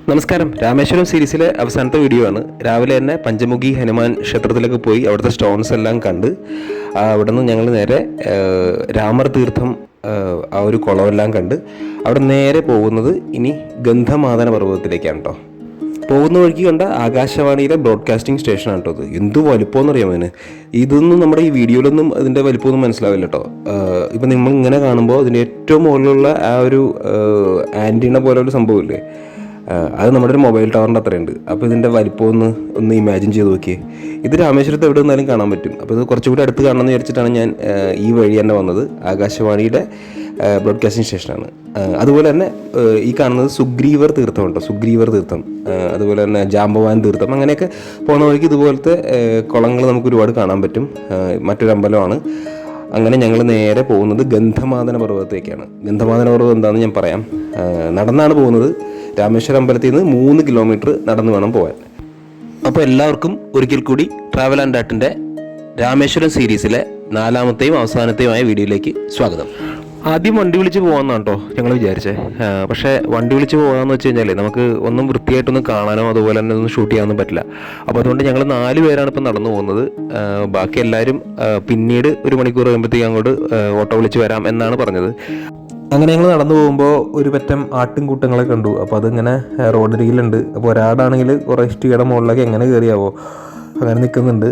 നമസ്കാരം. രാമേശ്വരം സീരീസിലെ അവസാനത്തെ വീഡിയോ ആണ്. രാവിലെ തന്നെ പഞ്ചമുഖി ഹനുമാൻ ക്ഷേത്രത്തിലേക്ക് പോയി അവിടുത്തെ സ്റ്റോൺസ് എല്ലാം കണ്ട് അവിടെ നിന്ന് ഞങ്ങൾ നേരെ രാമർ തീർത്ഥം ആ ഒരു കുളമെല്ലാം കണ്ട് അവിടെ നേരെ പോകുന്നത് ഇനി ഗന്ധമാദന പർവ്വതത്തിലേക്കാണ് കേട്ടോ. പോകുന്ന വഴിക്ക് കണ്ട ആകാശവാണിയിലെ ബ്രോഡ്കാസ്റ്റിംഗ് സ്റ്റേഷനാണ് കേട്ടോ. ഇത് എന്ത് വലുപ്പമെന്ന് അറിയാമോ അതിന്. ഇതൊന്നും നമ്മുടെ ഈ വീഡിയോയിലൊന്നും അതിൻ്റെ വലിപ്പമൊന്നും മനസ്സിലാവില്ല കേട്ടോ. ഇപ്പം നിങ്ങൾ ഇങ്ങനെ കാണുമ്പോൾ അതിൻ്റെ ഏറ്റവും മുകളിലുള്ള ആ ഒരു ആൻറ്റീണ പോലെ ഒരു സംഭവമില്ലേ, അത് നമ്മുടെ ഒരു മൊബൈൽ ടവറിൻ്റെ അത്രയുണ്ട്. അപ്പോൾ ഇതിൻ്റെ വലിപ്പം ഒന്ന് ഇമാജിൻ ചെയ്ത് നോക്കിയേ. ഇത് രാമേശ്വരത്ത് എവിടെ നിന്നാലും കാണാൻ പറ്റും. അപ്പോൾ ഇത് കുറച്ചുകൂടി അടുത്ത് കാണണമെന്ന് വിചാരിച്ചിട്ടാണ് ഞാൻ ഈ വഴി തന്നെ വന്നത്. ആകാശവാണിയുടെ ബ്രോഡ്കാസ്റ്റിംഗ് സ്റ്റേഷനാണ്. അതുപോലെ തന്നെ ഈ കാണുന്നത് സുഗ്രീവർ തീർത്ഥമുണ്ടോ, സുഗ്രീവർ തീർത്ഥം, അതുപോലെ തന്നെ ജാമ്പവാൻ തീർത്ഥം, അങ്ങനെയൊക്കെ പോകുന്ന വഴിക്ക് ഇതുപോലത്തെ കുളങ്ങൾ നമുക്ക് ഒരുപാട് കാണാൻ പറ്റും. മറ്റൊരു അമ്പലമാണ്. അങ്ങനെ ഞങ്ങൾ നേരെ പോകുന്നത് ഗന്ധമാദന പർവ്വതത്തേക്കാണ്. ഗന്ധമാദന പർവ്വതം എന്താണെന്ന് ഞാൻ പറയാം. നടന്നാണ് പോകുന്നത്. രാമേശ്വരം അമ്പലത്തിൽ നിന്ന് 3 കിലോമീറ്റർ നടന്നു വേണം പോകാൻ. അപ്പോൾ എല്ലാവർക്കും ഒരിക്കൽ കൂടി ട്രാവൽ ആൻഡ് ഡാറ്റിൻ്റെ രാമേശ്വരം സീരീസിലെ 4ാമത്തെയും അവസാനത്തെയുമായ വീഡിയോയിലേക്ക് സ്വാഗതം. ആദ്യം വണ്ടി വിളിച്ച് പോകാമെന്നാണ് കേട്ടോ ഞങ്ങൾ വിചാരിച്ചേ. പക്ഷേ വണ്ടി വിളിച്ച് പോകാമെന്ന് വെച്ച് കഴിഞ്ഞാൽ നമുക്ക് ഒന്നും വൃത്തിയായിട്ടൊന്നും കാണാനോ അതുപോലെ തന്നെ ഒന്നും ഷൂട്ട് ചെയ്യാനൊന്നും പറ്റില്ല. അപ്പോൾ അതുകൊണ്ട് ഞങ്ങൾ 4 പേരാണ് ഇപ്പം നടന്നു പോകുന്നത്. ബാക്കി എല്ലാവരും പിന്നീട് 1 മണിക്കൂർ കഴിയുമ്പോഴത്തേക്ക് അങ്ങോട്ട് ഓട്ടോ വിളിച്ച് വരാം എന്നാണ് പറഞ്ഞത്. അങ്ങനെ ഞങ്ങൾ നടന്നു പോകുമ്പോൾ ഒരു പറ്റം ആട്ടിൻകൂട്ടങ്ങളെ കണ്ടു. അപ്പോൾ അതിങ്ങനെ റോഡരികിലുണ്ട്. അപ്പോൾ ഒരാടാണെങ്കിൽ കുറേ ഇഷ്ടികയുടെ മുകളിലൊക്കെ എങ്ങനെ കയറിയാവോ അങ്ങനെ നിൽക്കുന്നുണ്ട്.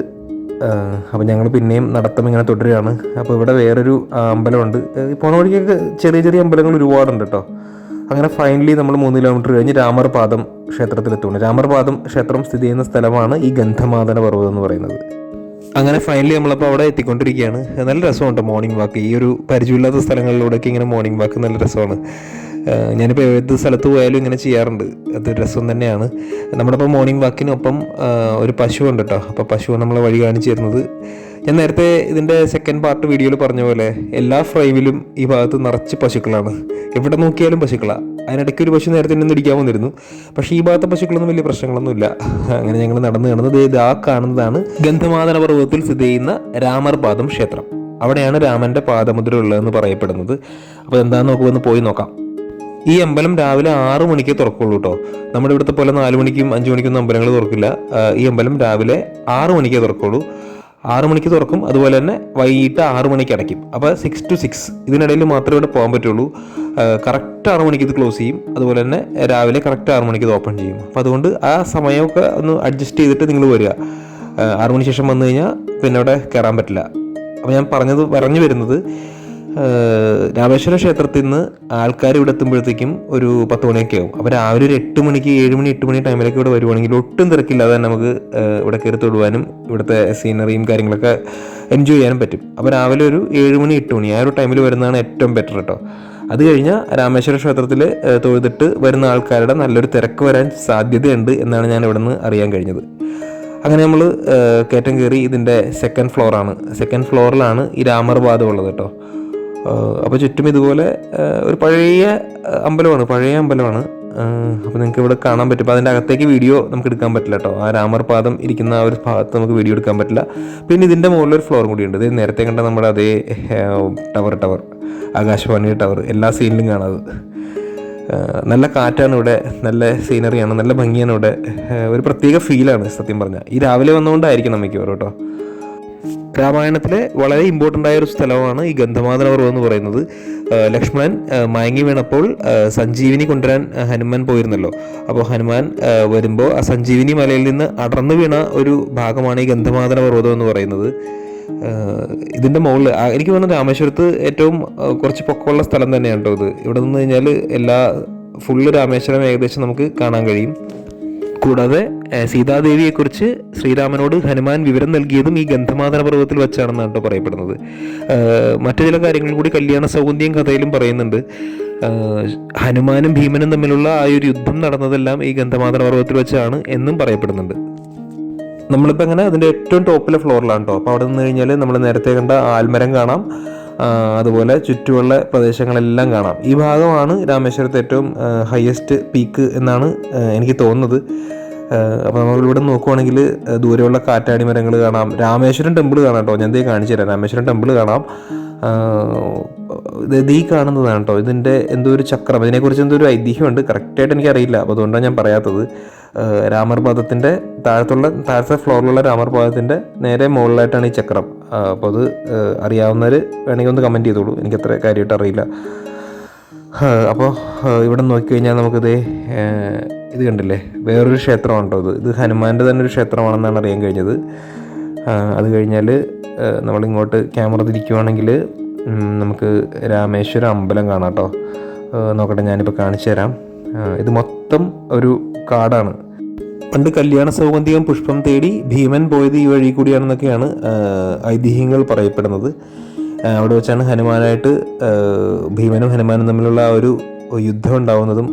അപ്പോൾ ഞങ്ങൾ പിന്നെയും നടത്തം ഇങ്ങനെ തുടരുകയാണ്. അപ്പോൾ ഇവിടെ വേറൊരു അമ്പലമുണ്ട്. പോണ വഴിക്കൊക്കെ ചെറിയ ചെറിയ അമ്പലങ്ങൾ ഒരുപാടുണ്ട് കേട്ടോ. അങ്ങനെ ഫൈനലി നമ്മൾ 3 കിലോമീറ്റർ കഴിഞ്ഞ് രാമർപാദം ക്ഷേത്രത്തിലെത്തുകയാണ്. രാമർപാദം ക്ഷേത്രം സ്ഥിതി ചെയ്യുന്ന സ്ഥലമാണ് ഈ ഗന്ധമാദന പർവ്വതം എന്ന് പറയുന്നത്. അങ്ങനെ ഫൈനലി നമ്മളപ്പോൾ അവിടെ എത്തിക്കൊണ്ടിരിക്കുകയാണ്. നല്ല രസമുണ്ട് മോർണിംഗ് വാക്ക്. ഈ ഒരു പരിചയമില്ലാത്ത സ്ഥലങ്ങളിലൂടെയൊക്കെ ഇങ്ങനെ മോർണിംഗ് വാക്ക് നല്ല രസമാണ്. ഞാനിപ്പോൾ ഏത് സ്ഥലത്ത് പോയാലും ഇങ്ങനെ ചെയ്യാറുണ്ട്. അതൊരു രസം തന്നെയാണ്. നമ്മുടെ ഇപ്പോൾ മോർണിംഗ് വാക്കിനൊപ്പം ഒരു പശുവുണ്ട് കേട്ടോ. അപ്പോൾ പശു നമ്മളെ വഴി കാണിച്ചു തരുന്നത്. ഞാൻ നേരത്തെ ഇതിൻ്റെ സെക്കൻഡ് പാർട്ട് വീഡിയോയിൽ പറഞ്ഞ പോലെ എല്ലാ ഫ്രെയിമിലും ഈ ഭാഗത്ത് നിറച്ച് പശുക്കളാണ്. എവിടെ നോക്കിയാലും പശുക്കളാണ്. അതിനിടയ്ക്ക് ഒരു പശു നേരത്തെ നിന്ന് ഇടിക്കാൻ വന്നിരുന്നു. പക്ഷേ ഈ ഭാഗത്തെ പശുക്കളൊന്നും വലിയ പ്രശ്നങ്ങളൊന്നുമില്ല. അങ്ങനെ ഞങ്ങൾ നടന്നു കാണുന്നത് ആ കാണുന്നതാണ് ഗന്ധമാദന പർവ്വതത്തിൽ സ്ഥിതി ചെയ്യുന്ന രാമർപാദം ക്ഷേത്രം. അവിടെയാണ് രാമൻ്റെ പാദമുദ്ര ഉള്ളതെന്ന് പറയപ്പെടുന്നത്. അപ്പോൾ എന്താണെന്ന് നോക്കുമെന്ന് പോയി നോക്കാം. ഈ അമ്പലം രാവിലെ 6 മണിക്ക് തുറക്കുള്ളൂ കേട്ടോ. നമ്മുടെ ഇവിടുത്തെ പോലെ 4 മണിക്കും 5 മണിക്കൊന്നും അമ്പലങ്ങൾ തുറക്കില്ല. ഈ അമ്പലം രാവിലെ 6 മണിക്കേ തുറക്കുള്ളൂ. 6 മണിക്ക് തുറക്കും. അതുപോലെ തന്നെ വൈകിട്ട് 6 മണിക്ക് അടയ്ക്കും. അപ്പോൾ 6 to 6 ഇതിനിടയിൽ മാത്രമേ ഇവിടെ പോകാൻ പറ്റുള്ളൂ. കറക്റ്റ് 6 മണിക്ക് ഇത് ക്ലോസ് ചെയ്യും. അതുപോലെ തന്നെ രാവിലെ കറക്റ്റ് 6 മണിക്ക് ഇത് ഓപ്പൺ ചെയ്യും. അപ്പോൾ അതുകൊണ്ട് ആ സമയമൊക്കെ ഒന്ന് അഡ്ജസ്റ്റ് ചെയ്തിട്ട് നിങ്ങൾ വരിക. 6 മണിക്ക് ശേഷം വന്നു കഴിഞ്ഞാൽ പിന്നെ അവിടെ കയറാൻ പറ്റില്ല. അപ്പോൾ ഞാൻ പറഞ്ഞു വരുന്നത് രാമേശ്വരം ക്ഷേത്രത്തിൽ നിന്ന് ആൾക്കാർ ഇവിടെ എത്തുമ്പോഴത്തേക്കും ഒരു 10 മണിയൊക്കെ ആവും. അപ്പോൾ രാവിലെ ഒരു 8 മണിക്ക് 7 മണി 8 മണി ടൈമിലൊക്കെ ഇവിടെ വരുവാണെങ്കിൽ ഒട്ടും തിരക്കില്ലാതെ തന്നെ നമുക്ക് ഇവിടെ കയറി തൊടുവാനും ഇവിടുത്തെ സീനറിയും കാര്യങ്ങളൊക്കെ എൻജോയ് ചെയ്യാനും പറ്റും. അപ്പോൾ രാവിലെ ഒരു 7 മണി 8 മണി ആ ഒരു ടൈമിൽ വരുന്നതാണ് ഏറ്റവും ബെറ്റർ കേട്ടോ. അത് കഴിഞ്ഞാൽ രാമേശ്വര ക്ഷേത്രത്തിൽ തൊഴുതിട്ട് വരുന്ന ആൾക്കാരുടെ നല്ലൊരു തിരക്ക് വരാൻ സാധ്യതയുണ്ട് എന്നാണ് ഞാൻ ഇവിടെ നിന്ന് അറിയാൻ കഴിഞ്ഞത്. അങ്ങനെ നമ്മൾ കയറ്റം കയറി. ഇതിൻ്റെ സെക്കൻഡ് ഫ്ലോറിലാണ് ഈ രാമർപാദം ഉള്ളത് കേട്ടോ. അപ്പോൾ ചുറ്റും ഇതുപോലെ ഒരു പഴയ അമ്പലമാണ്. അപ്പോൾ നിങ്ങൾക്ക് ഇവിടെ കാണാൻ പറ്റും. അപ്പോൾ അതിൻ്റെ അകത്തേക്ക് വീഡിയോ നമുക്ക് എടുക്കാൻ പറ്റില്ല കേട്ടോ. ആ രാമർപാദം ഇരിക്കുന്ന ആ ഒരു ഭാഗത്ത് നമുക്ക് വീഡിയോ എടുക്കാൻ പറ്റില്ല. പിന്നെ ഇതിൻ്റെ മുകളിലൊരു ഫ്ലോറും കൂടിയുണ്ട്. ഇത് നേരത്തെ കണ്ട നമ്മുടെ അതേ ടവർ ആകാശവാണിയുടെ ടവർ എല്ലാ സീനിലും കാണാത്. നല്ല കാറ്റാണ് ഇവിടെ, നല്ല സീനറിയാണ്, നല്ല ഭംഗിയാണ് ഇവിടെ. ഒരു പ്രത്യേക ഫീലാണ് സത്യം പറഞ്ഞാൽ. ഈ രാവിലെ വന്നുകൊണ്ടായിരിക്കും നമുക്ക് കേട്ടോ. രാമായണത്തിലെ വളരെ ഇമ്പോർട്ടൻ്റ് ആയ ഒരു സ്ഥലമാണ് ഈ ഗന്ധമാദന പർവ്വതം എന്ന് പറയുന്നത്. ലക്ഷ്മണൻ മയങ്ങി വീണപ്പോൾ സഞ്ജീവിനി കൊണ്ടുവരാൻ ഹനുമാൻ പോയിരുന്നല്ലോ. അപ്പോൾ ഹനുമാൻ വരുമ്പോൾ ആ സഞ്ജീവിനി മലയിൽ നിന്ന് അടർന്നു വീണ ഒരു ഭാഗമാണ് ഈ ഗന്ധമാദന പർവ്വതം എന്ന് പറയുന്നത്. ഇതിൻ്റെ മുകളിൽ എനിക്ക് തോന്നുന്നു രാമേശ്വരത്ത് ഏറ്റവും കുറച്ച് പൊക്കമുള്ള സ്ഥലം തന്നെയാണ് കേട്ടോ ഇത്. ഇവിടെ നിന്ന് കഴിഞ്ഞാൽ ഫുള്ള് രാമേശ്വരം ഏകദേശം നമുക്ക് കാണാൻ കഴിയും. കൂടാതെ സീതാദേവിയെക്കുറിച്ച് ശ്രീരാമനോട് ഹനുമാൻ വിവരം നൽകിയതും ഈ ഗന്ധമാദന പർവ്വതത്തിൽ വെച്ചാണെന്നാണ് കേട്ടോ പറയപ്പെടുന്നത്. മറ്റു ചില കാര്യങ്ങൾ കൂടി കല്യാണ സൗഗന്ധികം കഥയിലും പറയുന്നുണ്ട്. ഹനുമാനും ഭീമനും തമ്മിലുള്ള ആ ഒരു യുദ്ധം നടന്നതെല്ലാം ഈ ഗന്ധമാദന പർവ്വതത്തിൽ വെച്ചാണ് എന്നും പറയപ്പെടുന്നുണ്ട്. നമ്മളിപ്പോൾ അങ്ങനെ അതിൻ്റെ ഏറ്റവും ടോപ്പിലെ ഫ്ലോറിലാണ് കേട്ടോ. അപ്പോൾ അവിടെ നിന്ന് കഴിഞ്ഞാൽ നമ്മൾ നേരത്തെ കണ്ട ആൽമരം കാണാം. അതുപോലെ ചുറ്റുമുള്ള പ്രദേശങ്ങളെല്ലാം കാണാം. ഈ ഭാഗമാണ് രാമേശ്വരത്തെ ഏറ്റവും ഹയസ്റ്റ് പീക്ക് എന്നാണ് എനിക്ക് തോന്നുന്നത്. അപ്പോൾ നമ്മളിവിടെ നോക്കുവാണെങ്കിൽ ദൂരെയുള്ള കാറ്റാടി മരങ്ങൾ കാണാം. രാമേശ്വരം ടെമ്പിൾ കാണാം കേട്ടോ. ഞാൻ കാണിച്ചു തരാം. രാമേശ്വരം ടെമ്പിൾ കാണാം. ഇത് ഈ കാണുന്നതാണ് കേട്ടോ ഇതിൻ്റെ എന്തോ ഒരു ചക്രം, ഇതിനെക്കുറിച്ച് എന്തോ ഒരു ഐതിഹ്യമുണ്ട്, കറക്റ്റായിട്ട് എനിക്കറിയില്ല. അപ്പോൾ അതുകൊണ്ടാണ് ഞാൻ പറയാത്തത്. രാമർ പാദത്തിൻ്റെ താഴത്തെ ഫ്ലോറിലുള്ള രാമർ പാദത്തിൻ്റെ നേരെ മുകളിലായിട്ടാണ് ഈ ചക്രം. അപ്പോൾ അത് അറിയാവുന്നവർ വേണമെങ്കിൽ ഒന്ന് കമൻറ്റ് ചെയ്തോളൂ, എനിക്കത്ര കാര്യമായിട്ട് അറിയില്ല. അപ്പോൾ ഇവിടെ നോക്കിക്കഴിഞ്ഞാൽ നമുക്കിത് ഇത് കണ്ടില്ലേ, വേറൊരു ക്ഷേത്രമാണ് കേട്ടോ ഇത് ഹനുമാൻ്റെ തന്നെ ഒരു ക്ഷേത്രമാണെന്നാണ് അറിയാൻ കഴിഞ്ഞത്. അത് കഴിഞ്ഞാൽ നമ്മളിങ്ങോട്ട് ക്യാമറ തിരിക്കുവാണെങ്കിൽ നമുക്ക് രാമേശ്വരം അമ്പലം കാണാം കേട്ടോ. നോക്കട്ടെ, ഞാനിപ്പോൾ കാണിച്ചു തരാം. ഇത് മൊത്തം ഒരു കാടാണ്. പണ്ട് കല്യാണ സൗഗന്ധികം പുഷ്പം തേടി ഭീമൻ പോയത് ഈ വഴി കൂടിയാണെന്നൊക്കെയാണ് ഐതിഹ്യങ്ങൾ പറയപ്പെടുന്നത്. അവിടെ വെച്ചാണ് ഹനുമാനായിട്ട് ഭീമനും ഹനുമാനും തമ്മിലുള്ള ആ ഒരു യുദ്ധം ഉണ്ടാവുന്നതും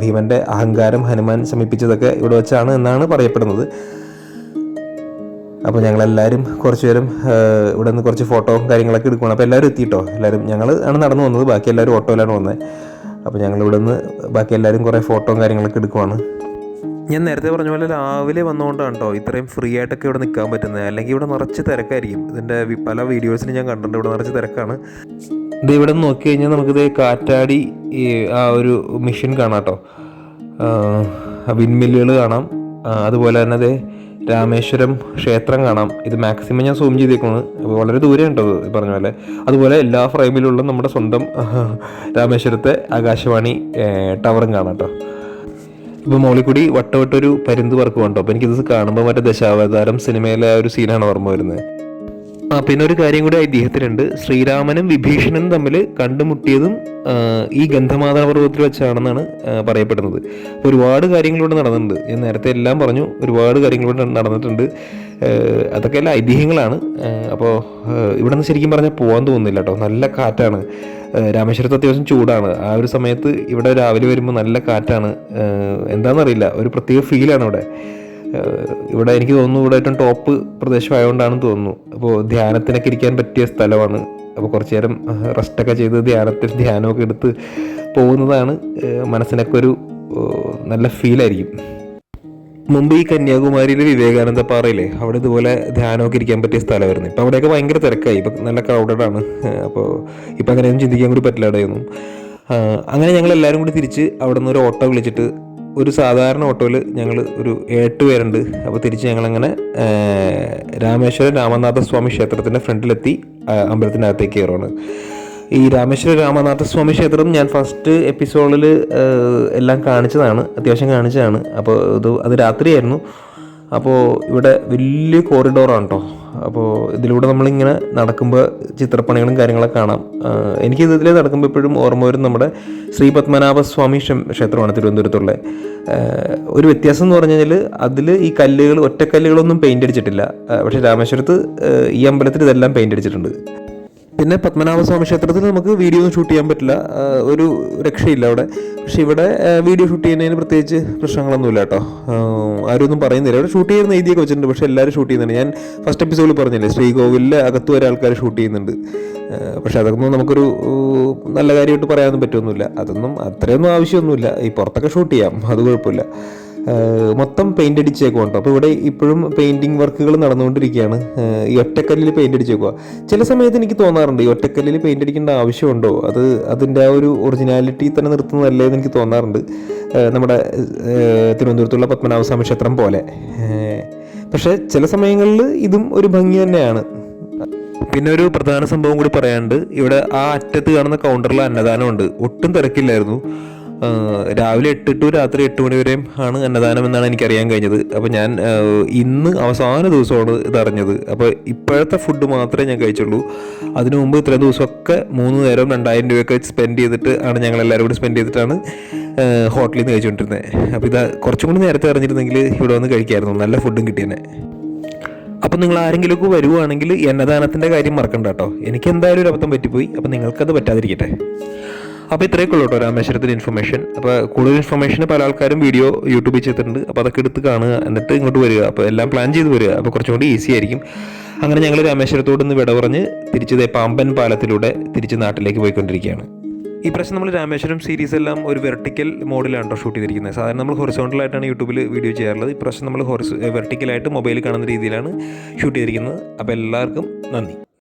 ഭീമൻ്റെ അഹങ്കാരം ഹനുമാൻ ശമിപ്പിച്ചതൊക്കെ ഇവിടെ വെച്ചാണ് എന്നാണ് പറയപ്പെടുന്നത്. അപ്പോൾ ഞങ്ങളെല്ലാവരും കുറച്ച് പേരും ഇവിടെ നിന്ന് കുറച്ച് ഫോട്ടോയും കാര്യങ്ങളൊക്കെ എടുക്കണം. അപ്പോൾ എല്ലാവരും എത്തിയിട്ടോ, എല്ലാവരും ഞങ്ങൾ ആണ് നടന്നു വന്നത്, ബാക്കി എല്ലാവരും ഓട്ടോയിലാണ് വന്നത്. അപ്പോൾ ഞങ്ങൾ ഇവിടെ നിന്ന് ബാക്കി എല്ലാവരും കുറേ ഫോട്ടോയും കാര്യങ്ങളൊക്കെ എടുക്കുവാണ്. ഞാൻ നേരത്തെ പറഞ്ഞ പോലെ രാവിലെ വന്നുകൊണ്ടാണ് കേട്ടോ ഇത്രയും ഫ്രീ ആയിട്ടൊക്കെ ഇവിടെ നിൽക്കാൻ പറ്റുന്നത്. അല്ലെങ്കിൽ ഇവിടെ നിറച്ച് തിരക്കായിരിക്കും. ഇതിൻ്റെ പല വീഡിയോസിലും ഞാൻ കണ്ടിട്ടുണ്ട്, ഇവിടെ നിറച്ച് തിരക്കാണ്. ഇത് ഇവിടെ നിന്ന് നോക്കി കഴിഞ്ഞാൽ നമുക്കിത് കാറ്റാടി ആ ഒരു മെഷീൻ കാണാം കേട്ടോ, വിൻമില്ലുകൾ കാണാം. അതുപോലെ തന്നെ അത് രാമേശ്വരം ക്ഷേത്രം കാണാം. ഇത് മാക്സിമം ഞാൻ സൂം ചെയ്തേക്കുന്നത്, വളരെ ദൂരെ ഉണ്ടോ ഈ പറഞ്ഞ പോലെ. അതുപോലെ എല്ലാ ഫ്രെയിമിലുള്ള നമ്മുടെ സ്വന്തം രാമേശ്വരത്തെ ആകാശവാണി ടവറും കാണാം കേട്ടോ. ഇപ്പോൾ മോളിൽ കൂടി വട്ടവട്ടൊരു പരുന്ത് പറക്കും കേട്ടോ. അപ്പോൾ എനിക്കിത് കാണുമ്പോൾ മറ്റേ ദശാവതാരം സിനിമയിലെ ആ ഒരു സീനാണ് ഓർമ്മ വരുന്നത്. പിന്നെ ഒരു കാര്യം കൂടി ഐതിഹ്യത്തിലുണ്ട്. ശ്രീരാമനും വിഭീഷണനും തമ്മിൽ കണ്ടുമുട്ടിയതും ഈ ഗന്ധമാദന പർവ്വതത്തിൽ വെച്ചാണെന്നാണ് പറയപ്പെടുന്നത്. അപ്പോൾ ഒരുപാട് കാര്യങ്ങളിലൂടെ നടന്നിട്ടുണ്ട്. ഞാൻ നേരത്തെ എല്ലാം പറഞ്ഞു, ഒരുപാട് കാര്യങ്ങളിലൂടെ നടന്നിട്ടുണ്ട്. അതൊക്കെ എല്ലാം ഐതിഹ്യങ്ങളാണ്. അപ്പോൾ ഇവിടെ നിന്ന് ശരിക്കും പറഞ്ഞാൽ പോകാൻ തോന്നുന്നില്ല കേട്ടോ, നല്ല കാറ്റാണ്. രാമേശ്വരത്ത് അത്യാവശ്യം ചൂടാണ്. ആ ഒരു സമയത്ത് ഇവിടെ രാവിലെ വരുമ്പോൾ നല്ല കാറ്റാണ്. എന്താണെന്നറിയില്ല, ഒരു പ്രത്യേക ഫീലാണ് ഇവിടെ. ഇവിടെ എനിക്ക് തോന്നുന്നു ഇവിടെ ഏറ്റവും ടോപ്പ് പ്രദേശമായതുകൊണ്ടാണെന്ന് തോന്നുന്നു. അപ്പോൾ ധ്യാനത്തിനൊക്കെ ഇരിക്കാൻ പറ്റിയ സ്ഥലമാണ്. അപ്പോൾ കുറച്ച് നേരം റെസ്റ്റൊക്കെ ചെയ്ത് ധ്യാനമൊക്കെ എടുത്ത് പോകുന്നതാണ് മനസ്സിനൊക്കെ ഒരു നല്ല ഫീലായിരിക്കും. മുമ്പ് ഈ കന്യാകുമാരിയിലെ വിവേകാനന്ദ പാറയില്ലേ, അവിടെ ഇതുപോലെ ധ്യാനമൊക്കെ ഇരിക്കാൻ പറ്റിയ സ്ഥലമായിരുന്നു. ഇപ്പം അവിടെയൊക്കെ ഭയങ്കര തിരക്കായി, ഇപ്പം നല്ല ക്രൗഡഡാണ്. അപ്പോൾ ഇപ്പം അങ്ങനെയൊന്നും ചിന്തിക്കാൻ കൂടി പറ്റില്ല അവിടെയൊന്നും. അങ്ങനെ ഞങ്ങൾ എല്ലാവരും കൂടി തിരിച്ച് അവിടെ നിന്ന് ഒരു ഓട്ടോ വിളിച്ചിട്ട്, ഒരു സാധാരണ ഓട്ടോയിൽ ഞങ്ങൾ ഒരു 8 പേരുണ്ട്. അപ്പോൾ തിരിച്ച് ഞങ്ങളങ്ങനെ രാമേശ്വരം രാമനാഥസ്വാമി ക്ഷേത്രത്തിൻ്റെ ഫ്രണ്ടിലെത്തി അമ്പലത്തിനകത്തേക്ക് കയറുകയാണ്. ഈ രാമേശ്വരം രാമനാഥസ്വാമി ക്ഷേത്രം ഞാൻ ഫസ്റ്റ് എപ്പിസോഡിൽ എല്ലാം കാണിച്ചതാണ്, അത്യാവശ്യം കാണിച്ചതാണ്. അപ്പോൾ അത് രാത്രിയായിരുന്നു. അപ്പോൾ ഇവിടെ വലിയ കോറിഡോറാണ് കേട്ടോ. അപ്പോൾ ഇതിലൂടെ നമ്മളിങ്ങനെ നടക്കുമ്പോൾ ചിത്രപ്പണികളും കാര്യങ്ങളൊക്കെ കാണാം. എനിക്ക് ഇതിൽ നടക്കുമ്പോൾ എപ്പോഴും ഓർമ്മ വരും നമ്മുടെ ശ്രീ പത്മനാഭസ്വാമി ക്ഷേത്രമാണ് തിരുവനന്തപുരത്തുള്ള. ഒരു വ്യത്യാസം എന്ന് പറഞ്ഞു കഴിഞ്ഞാൽ അതിൽ ഈ കല്ലുകൾ ഒറ്റക്കല്ലുകളൊന്നും പെയിൻ്റ് അടിച്ചിട്ടില്ല. പക്ഷേ രാമേശ്വരത്ത് ഈ അമ്പലത്തിൽ ഇതെല്ലാം പെയിൻ്റ് അടിച്ചിട്ടുണ്ട്. പിന്നെ പത്മനാഭസ്വാമി ക്ഷേത്രത്തിൽ നമുക്ക് വീഡിയോ ഒന്നും ഷൂട്ട് ചെയ്യാൻ പറ്റില്ല, ഒരു രക്ഷയില്ല അവിടെ. പക്ഷെ ഇവിടെ വീഡിയോ ഷൂട്ട് ചെയ്യുന്നതിന് പ്രത്യേകിച്ച് പ്രശ്നങ്ങളൊന്നുമില്ല കേട്ടോ. ആരും ഒന്നും പറയുന്നില്ല. ഇവിടെ ഷൂട്ട് ചെയ്യുന്ന എഴുതിയൊക്കെ വെച്ചിട്ടുണ്ട്, പക്ഷെ എല്ലാവരും ഷൂട്ട് ചെയ്യുന്നുണ്ട്. ഞാൻ ഫസ്റ്റ് എപ്പിസോഡിൽ പറഞ്ഞില്ലേ, ശ്രീകോവിലിലെ അകത്ത് വരെ ആൾക്കാർ ഷൂട്ട് ചെയ്യുന്നുണ്ട്. പക്ഷെ അതൊന്നും നമുക്കൊരു നല്ല കാര്യമായിട്ട് പറയാനൊന്നും പറ്റുമൊന്നുമില്ല. അതൊന്നും അത്രയൊന്നും ആവശ്യമൊന്നുമില്ല. ഈ പുറത്തൊക്കെ ഷൂട്ട് ചെയ്യാം, അത് കുഴപ്പമില്ല. മൊത്തം പെയിൻ്റ് അടിച്ചേക്കുവാണ്. അപ്പോൾ ഇവിടെ ഇപ്പോഴും പെയിൻറ്റിങ് വർക്കുകൾ നടന്നുകൊണ്ടിരിക്കുകയാണ്. ഈ ഒറ്റക്കല്ലിൽ പെയിൻ്റ് അടിച്ചേക്കുക. ചില സമയത്ത് എനിക്ക് തോന്നാറുണ്ട്, ഈ ഒറ്റക്കല്ലിൽ പെയിൻ്റ് അടിക്കേണ്ട ആവശ്യമുണ്ടോ, അതിൻ്റെ ആ ഒരു ഒറിജിനാലിറ്റി തന്നെ നിർത്തുന്നതല്ലേ എന്ന് എനിക്ക് തോന്നാറുണ്ട്, നമ്മുടെ തിരുവനന്തപുരത്തുള്ള പത്മനാഭസ്വാമി ക്ഷേത്രം പോലെ. പക്ഷേ ചില സമയങ്ങളിൽ ഇതും ഒരു ഭംഗി തന്നെയാണ്. പിന്നെ ഒരു പ്രധാന സംഭവം കൂടി പറയാനുണ്ട്. ഇവിടെ ആ അറ്റത്ത് കാണുന്ന കൗണ്ടറിൽ അന്നദാനമുണ്ട്. ഒട്ടും തിരക്കില്ലായിരുന്നു. രാവിലെ 8 to രാത്രി 8 മണി വരെയും ആണ് അന്നദാനം എന്നാണ് എനിക്കറിയാൻ കഴിഞ്ഞത്. അപ്പോൾ ഞാൻ ഇന്ന് അവസാന ദിവസമാണ് ഇതറിഞ്ഞത്. അപ്പോൾ ഇപ്പോഴത്തെ ഫുഡ് മാത്രമേ ഞാൻ കഴിച്ചുള്ളൂ. അതിനു മുമ്പ് ഇത്രയും ദിവസമൊക്കെ 3 നേരം 2000 രൂപയൊക്കെ സ്പെൻഡ് ചെയ്തിട്ട് ആണ് ഞങ്ങളെല്ലാവരും കൂടി സ്പെൻഡ് ചെയ്തിട്ടാണ് ഹോട്ടലിൽ നിന്ന് കഴിച്ചുകൊണ്ടിരുന്നത്. അപ്പോൾ ഇത് കുറച്ചും കൂടി നേരത്തെ അറിഞ്ഞിരുന്നെങ്കിൽ ഇവിടെ വന്ന് കഴിക്കായിരുന്നു, നല്ല ഫുഡും കിട്ടിയെന്നെ. അപ്പം നിങ്ങൾ ആരെങ്കിലുമൊക്കെ വരുവാണെങ്കിൽ ഈ അന്നദാനത്തിൻ്റെ കാര്യം മറക്കണ്ട കേട്ടോ. എനിക്ക് എന്തായാലും ഒരു അബദ്ധം പറ്റിപ്പോയി. അപ്പോൾ നിങ്ങൾക്കത് പറ്റാതിരിക്കട്ടെ. അപ്പോൾ ഇത്രയൊക്കെ ഉള്ളൂ കേട്ടോ രാമേശ്വരത്തിൻ്റെ ഇൻഫർമേഷൻ. അപ്പോൾ കൂടുതൽ ഇൻഫർമേഷൻ പല ആൾക്കാരും വീഡിയോ യൂട്യൂബിൽ ചെയ്തിട്ടുണ്ട്. അപ്പോൾ അതൊക്കെ എടുത്ത് കാണുക, എന്നിട്ട് ഇങ്ങോട്ട് വരിക. അപ്പോൾ എല്ലാം പ്ലാൻ ചെയ്ത് വരിക. അപ്പോൾ കുറച്ചും കൂടി ഈസി ആയിരിക്കും. അങ്ങനെ ഞങ്ങൾ രാമേശ്വരത്തോട് നിന്ന് വിട പറഞ്ഞ് തിരിച്ചത് പാമ്പൻ പാലത്തിലൂടെ തിരിച്ച് നാട്ടിലേക്ക് പോയിക്കൊണ്ടിരിക്കുകയാണ്. ഈ പ്രാവശ്യം നമ്മൾ രാമേശ്വരം സീരീസ് എല്ലാം ഒരു വെർട്ടിക്കൽ മോഡിലാണ് ഷൂട്ട് ചെയ്തിരിക്കുന്നത്. സാധാരണ നമ്മൾ ഹൊറിസോണ്ടലായിട്ടാണ് യൂട്യൂബിൽ വീഡിയോ ചെയ്യാറുള്ളത്. ഈ പ്രാവശ്യം നമ്മൾ വെർട്ടിക്കലായിട്ട് മൊബൈലിൽ കാണുന്ന രീതിയിലാണ് ഷൂട്ട് ചെയ്തിരിക്കുന്നത്. അപ്പോൾ എല്ലാവർക്കും നന്ദി.